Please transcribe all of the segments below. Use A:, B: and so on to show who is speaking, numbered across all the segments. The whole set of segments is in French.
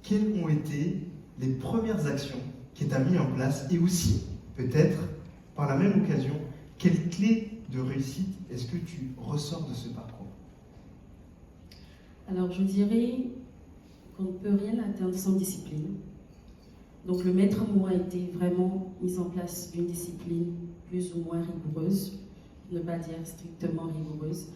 A: quelles ont été les premières actions que tu as mises en place et aussi, peut-être, par la même occasion, quelle clé de réussite est-ce que tu ressors de ce parcours?
B: Alors, je dirais qu'on ne peut rien atteindre sans discipline. Donc, le maître mot a été vraiment mise en place une discipline plus ou moins rigoureuse, ne pas dire strictement rigoureuse.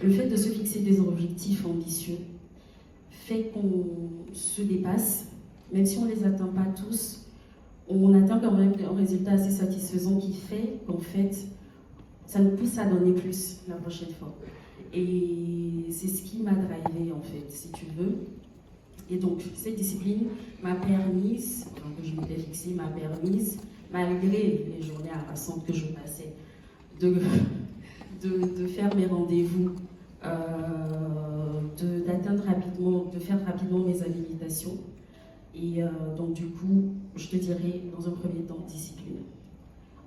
B: Le fait de se fixer des objectifs ambitieux fait qu'on se dépasse, même si on ne les atteint pas tous, on atteint quand même un résultat assez satisfaisant qui fait qu'en fait, ça nous pousse à donner plus la prochaine fois. Et c'est ce qui m'a drivé en fait, si tu veux. Et donc, cette discipline m'a permise, que je m'étais fixée, m'a permise, malgré les journées harassantes que je passais, de faire mes rendez-vous, d'atteindre rapidement, de faire rapidement mes habilitations. Et donc, du coup, je te dirais, dans un premier temps, discipline.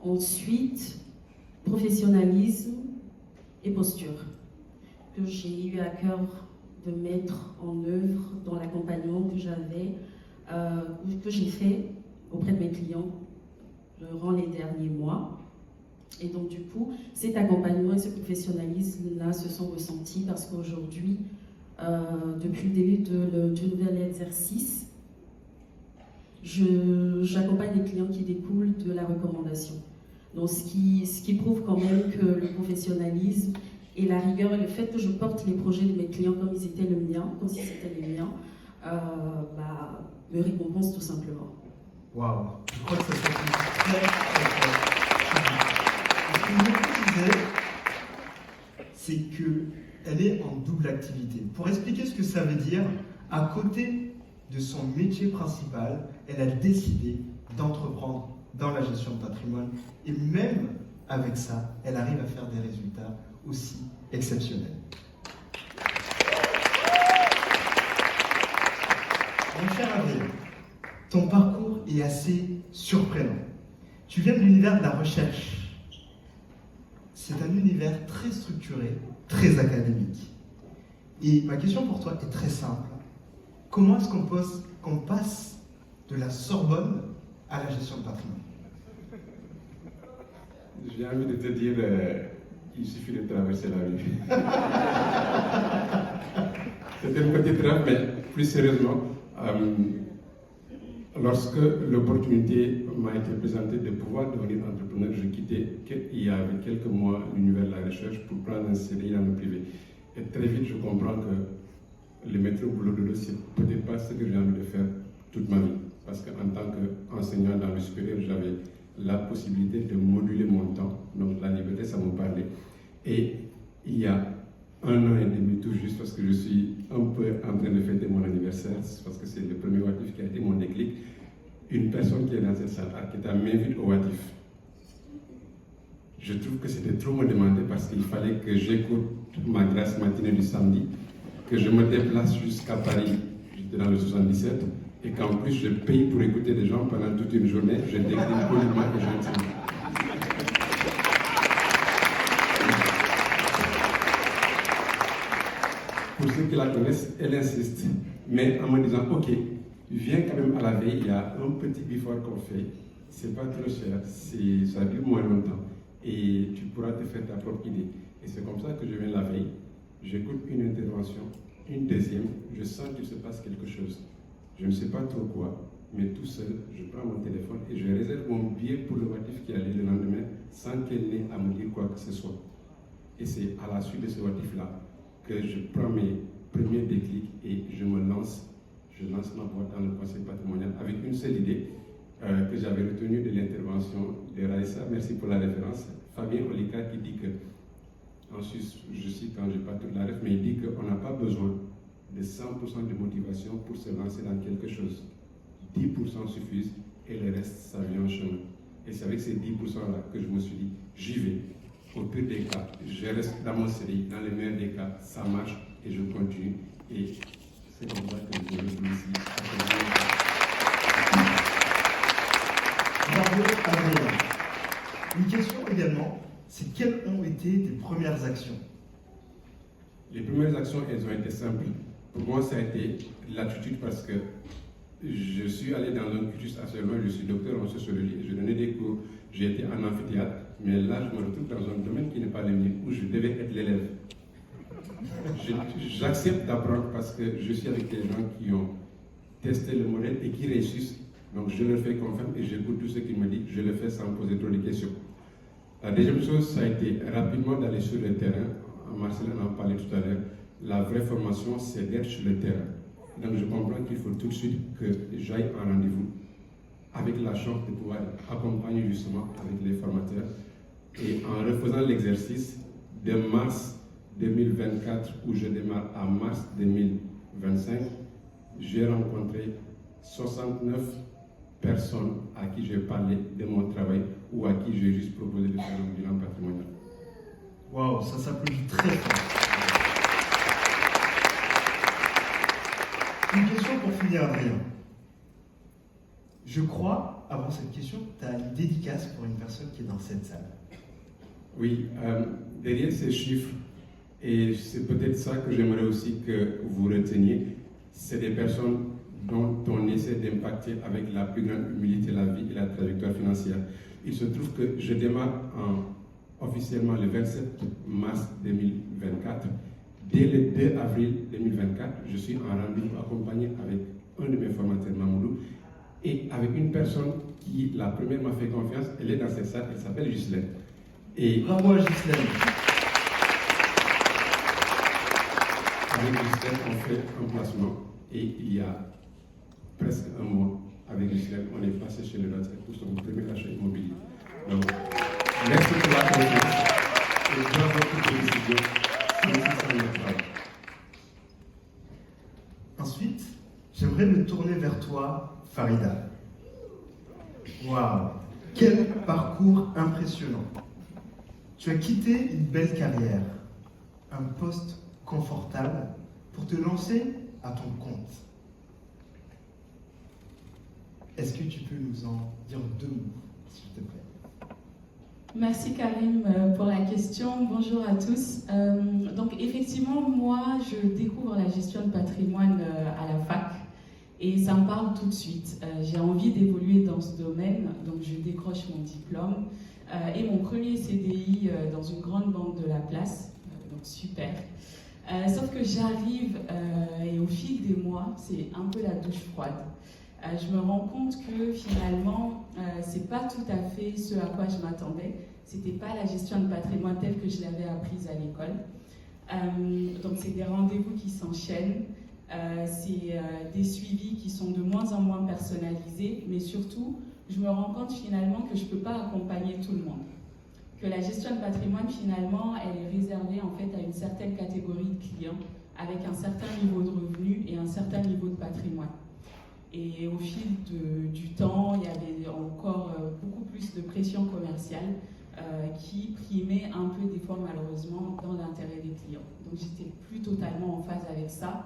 B: Ensuite, professionnalisme et posture, que j'ai eu à cœur de mettre en œuvre dans l'accompagnement que j'avais, que j'ai fait auprès de mes clients durant les derniers mois. Et donc du coup, cet accompagnement et ce professionnalisme-là se sont ressentis parce qu'aujourd'hui, depuis le début du nouvel exercice, j'accompagne des clients qui découlent de la recommandation. Donc ce qui prouve quand même que le professionnalisme et la rigueur et le fait que je porte les projets de mes clients comme ils étaient le mien, comme si c'était les miens, me récompense tout simplement.
A: Waouh, je crois que ça fait très, très, très. Ce que je me disais, c'est qu'elle est en double activité. Pour expliquer ce que ça veut dire, à côté de son métier principal, elle a décidé d'entreprendre dans la gestion de patrimoine. Et même avec ça, elle arrive à faire des résultats aussi exceptionnels. Mon cher Adrien, ton parcours est assez surprenant. Tu viens de l'univers de la recherche. C'est un univers très structuré, très académique. Et ma question pour toi est très simple. Comment est-ce qu'on passe de la Sorbonne à la gestion de patrimoine?
C: J'ai envie de te dire, il suffit de traverser la rue. C'était une petite rêve, mais plus sérieusement, lorsque l'opportunité m'a été présentée de pouvoir devenir entrepreneur, je quittais il y avait quelques mois l'univers de la recherche pour prendre un CDI dans le privé. Et très vite, je comprends que le métro au boulot de l'eau, c'est peut-être pas ce que j'ai envie de faire toute ma vie. Parce qu'en tant qu'enseignant dans le supérieur, j'avais la possibilité de moduler mon temps. Donc la liberté, ça me parlait. Et il y a 1 an et demi tout juste, parce que je suis un peu en train de fêter mon anniversaire, parce que c'est le premier Watif qui a été mon déclic, une personne qui est dans cette salle, Arketa, m'invite au Watif. Je trouve que c'était trop me demander parce qu'il fallait que j'écoute ma grasse matinée du samedi, que je me déplace jusqu'à Paris, j'étais dans le 77, et qu'en plus je paye pour écouter des gens pendant toute une journée, je décline poliment et gentiment. Pour ceux qui la connaissent, elle insiste, mais en me disant, ok, viens quand même à la veille, il y a un petit before qu'on fait, c'est pas trop cher, ça dure moins longtemps, et tu pourras te faire ta propre idée. Et c'est comme ça que je viens la veille, j'écoute une intervention, une deuxième, je sens qu'il se passe quelque chose. Je ne sais pas trop quoi, mais tout seul, je prends mon téléphone et je réserve mon billet pour le Watif qui allait le lendemain sans qu'elle n'ait à me dire quoi que ce soit. Et c'est à la suite de ce Watif-là que je prends mes premiers déclics et je lance ma boîte dans le conseil patrimonial avec une seule idée que j'avais retenue de l'intervention de Raissa. Merci pour la référence. Fabien Olika qui dit que, en Suisse, je cite quand je n'ai pas toute la ref, mais il dit qu'on n'a pas besoin de 100% de motivation pour se lancer dans quelque chose. 10% suffisent et le reste, ça vient en chemin. Et c'est avec ces 10%-là que je me suis dit, j'y vais. Au pire des cas, je reste dans mon série. Dans le meilleur des cas, ça marche et je continue. Et c'est comme ça que je vais ici.
A: Bravo, Adrien. Une question également, c'est quelles ont été tes premières actions?
C: Les premières actions, elles ont été simples. pour moi, ça a été l'attitude parce que je suis allé dans un cursus assez loin, je suis docteur en sociologie, je donnais des cours, j'ai été en amphithéâtre, mais là, je me retrouve dans un domaine qui n'est pas le mien, où je devais être l'élève. J'accepte d'apprendre parce que je suis avec des gens qui ont testé le modèle et qui réussissent. Donc je leur fais confiance et j'écoute tout ce qu'ils me disent, je le fais sans poser trop de questions. La deuxième chose, ça a été rapidement d'aller sur le terrain. Marcel en a parlé tout à l'heure. La vraie formation, c'est d'être sur le terrain. Donc je comprends qu'il faut tout de suite que j'aille en rendez-vous avec la chance de pouvoir accompagner justement avec les formateurs. Et en refaisant l'exercice de mars 2024 où je démarre à mars 2025, j'ai rencontré 69 personnes à qui j'ai parlé de mon travail ou à qui j'ai juste proposé de faire un bilan patrimonial.
A: Waouh, ça s'applaudit très fort. Une question pour finir, Adrien. Je crois, avant cette question, tu as une dédicace pour une personne qui est dans cette salle.
C: Oui, derrière ces chiffres, et c'est peut-être ça que j'aimerais aussi que vous reteniez, c'est des personnes dont on essaie d'impacter avec la plus grande humilité la vie et la trajectoire financière. Il se trouve que je démarre officiellement le 27 mars 2024. Dès le 2 avril 2024, je suis en rendez-vous accompagné avec un de mes formateurs, Mamoudou, et avec une personne qui, la première, m'a fait confiance. Elle est dans cette salle, elle s'appelle Ghislaine. Et
A: bravo à Ghislaine.
C: Avec Ghislaine, on fait un placement et il y a presque un mois, avec Ghislaine, on est passé chez le notaire pour son premier achat immobilier. Donc, merci pour la confiance et bravo pour vos décisions.
A: Ensuite, j'aimerais me tourner vers toi, Farida. Waouh, quel parcours impressionnant. Tu as quitté une belle carrière, un poste confortable pour te lancer à ton compte. Est-ce que tu peux nous en dire 2 mots, s'il te plaît?
D: Merci Karim pour la question. Bonjour à tous. Donc effectivement, moi, je découvre la gestion de patrimoine à la fac et ça me parle tout de suite. J'ai envie d'évoluer dans ce domaine, donc je décroche mon diplôme et mon premier CDI dans une grande banque de la place, donc super. Sauf que j'arrive et au fil des mois, c'est un peu la douche froide. Je me rends compte que finalement, c'est pas tout à fait ce à quoi je m'attendais. C'était pas la gestion de patrimoine telle que je l'avais apprise à l'école. Donc c'est des rendez-vous qui s'enchaînent, c'est des suivis qui sont de moins en moins personnalisés, mais surtout, je me rends compte finalement que je peux pas accompagner tout le monde. Que la gestion de patrimoine, finalement, elle est réservée en fait à une certaine catégorie de clients avec un certain niveau de revenus et un certain niveau de patrimoine. Et au fil du temps, il y avait encore beaucoup plus de pression commerciale qui primait un peu des fois malheureusement dans l'intérêt des clients. Donc j'étais plus totalement en phase avec ça.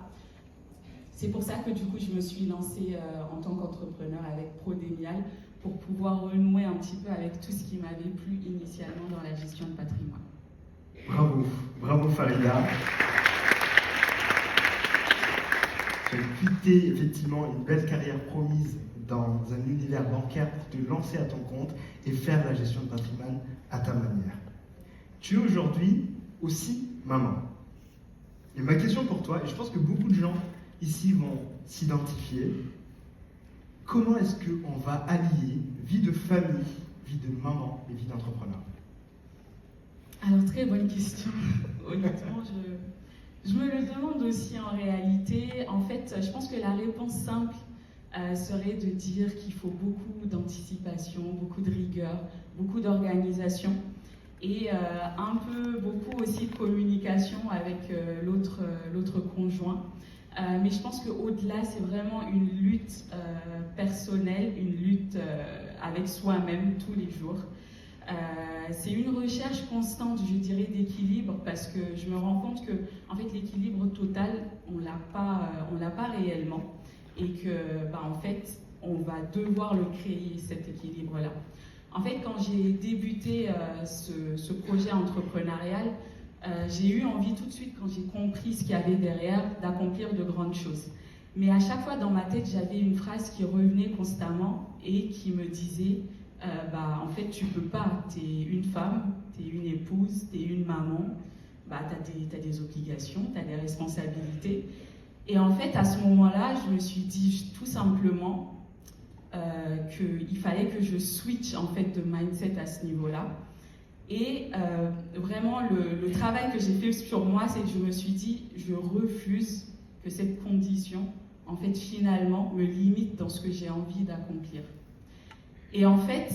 D: C'est pour ça que du coup je me suis lancée en tant qu'entrepreneur avec Prodémial pour pouvoir renouer un petit peu avec tout ce qui m'avait plu initialement dans la gestion de patrimoine.
A: Bravo, bravo Farida. Tu as quitté effectivement une belle carrière promise dans un univers bancaire pour te lancer à ton compte et faire la gestion de patrimoine à ta manière. Tu es aujourd'hui aussi maman. Et ma question pour toi, et je pense que beaucoup de gens ici vont s'identifier, comment est-ce qu'on va allier vie de famille, vie de maman et vie d'entrepreneur?
D: Alors très bonne question. Honnêtement, je me le demande aussi en réalité. En fait, je pense que la réponse simple serait de dire qu'il faut beaucoup d'anticipation, beaucoup de rigueur, beaucoup d'organisation et beaucoup aussi de communication avec l'autre conjoint. Mais je pense qu'au-delà, c'est vraiment une lutte personnelle, une lutte avec soi-même tous les jours. C'est une recherche constante, je dirais, d'équilibre parce que je me rends compte que en fait, l'équilibre total, on l'a pas réellement et que en fait, on va devoir le créer, cet équilibre-là. En fait, quand j'ai débuté ce projet entrepreneurial, j'ai eu envie tout de suite, quand j'ai compris ce qu'il y avait derrière, d'accomplir de grandes choses. Mais à chaque fois dans ma tête, j'avais une phrase qui revenait constamment et qui me disait en fait, tu peux pas, tu es une femme, tu es une épouse, tu es une maman, tu as des obligations, tu as des responsabilités. Et en fait, à ce moment-là, je me suis dit tout simplement qu'il fallait que je switch en fait de mindset à ce niveau-là. Et vraiment, le travail que j'ai fait sur moi, c'est que je me suis dit, je refuse que cette condition, en fait, finalement, me limite dans ce que j'ai envie d'accomplir. Et en fait,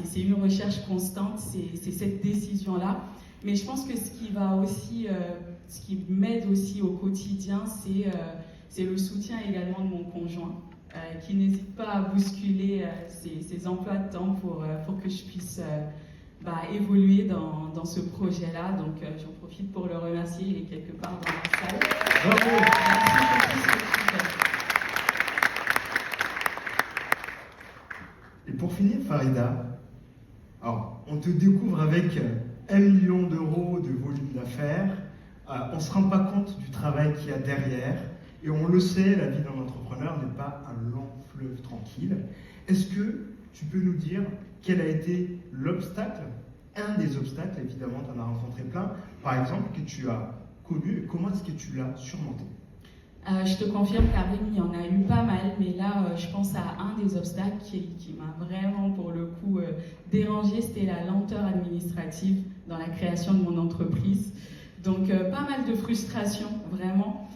D: c'est une recherche constante, c'est cette décision-là. Mais je pense que ce qui m'aide aussi au quotidien, c'est le soutien également de mon conjoint, qui n'hésite pas à bousculer ses emplois de temps pour que je puisse évoluer dans ce projet-là. Donc j'en profite pour le remercier, il est quelque part dans la salle.
A: Bravo.
D: Merci pour tout ce que tu fais.
A: Et pour finir, Farida, alors, on te découvre avec 1 million d'euros de volume d'affaires. On ne se rend pas compte du travail qu'il y a derrière. Et on le sait, la vie d'un entrepreneur n'est pas un long fleuve tranquille. Est-ce que tu peux nous dire quel a été l'obstacle, un des obstacles, évidemment, tu en as rencontré plein, par exemple, que tu as connu, et comment est-ce que tu l'as surmonté?
D: Je te confirme, Karim, il y en a eu pas mal, mais là, je pense à un des obstacles qui m'a vraiment, pour le coup, dérangé, c'était la lenteur administrative dans la création de mon entreprise. Donc, pas mal de frustration, vraiment.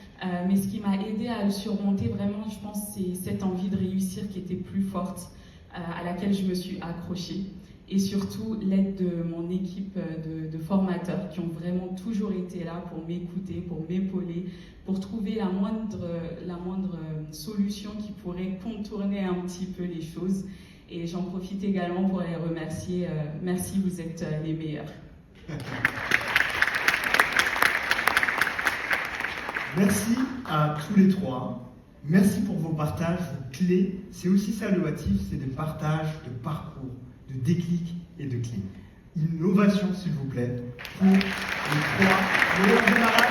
D: Mais ce qui m'a aidé à le surmonter, vraiment, je pense, c'est cette envie de réussir qui était plus forte, à laquelle je me suis accrochée. Et surtout, l'aide de mon équipe de formateurs qui ont vraiment toujours été là pour m'écouter, pour m'épauler, pour trouver la moindre solution qui pourrait contourner un petit peu les choses. Et j'en profite également pour les remercier. Merci, vous êtes les meilleurs.
A: Merci à tous les trois. Merci pour vos partages, vos clés. C'est aussi ça le Watif, c'est des partages de parcours, de déclics et de clés. Innovation, s'il vous plaît, pour les trois.